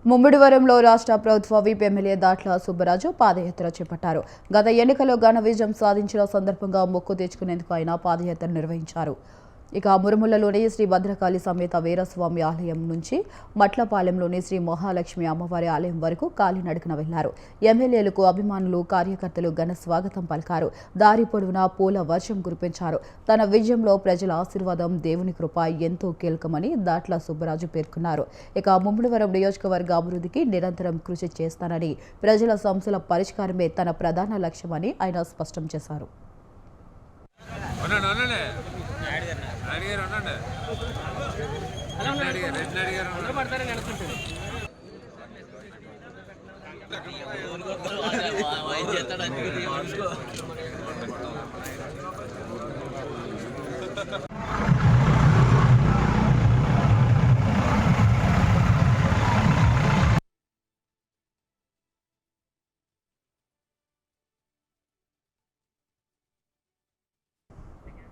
ముమ్మిడివరంలో రాష్ట్ర ప్రభుత్వ whip MLA Datla Subbaraju పాదయాత్ర చేపట్టారు. గత ఎన్నికల్లో ఘన విజయం సాధించిన సందర్భంగా మొక్కు తెచ్చుకునేందుకు ఆయన పాదయాత్ర నిర్వహించారు. ఇక మురుములలోని శ్రీ భద్రకాళి సమేత వీరస్వామి ఆలయం నుంచి మట్లపాలెంలోని శ్రీ మహాలక్ష్మి అమ్మవారి ఆలయం వరకు కాలినడకన వెళ్లారు. ఎమ్మెల్యేలకు అభిమానులు, కార్యకర్తలు ఘన స్వాగతం పలికారు. దారి పొడవునా పూల వర్షం కురిపించారు. తన విజయంలో ప్రజల ఆశీర్వాదం, దేవుని కృప ఎంతో కీలకమని దాట్ల సుబ్బరాజు పేర్కొన్నారు. ఇక ముమ్మిడివరం నియోజకవర్గ అభివృద్ధికి నిరంతరం కృషి చేస్తానని, ప్రజల సమస్యల పరిష్కారమే తన ప్రధాన లక్ష్యమని ఆయన స్పష్టం చేశారు.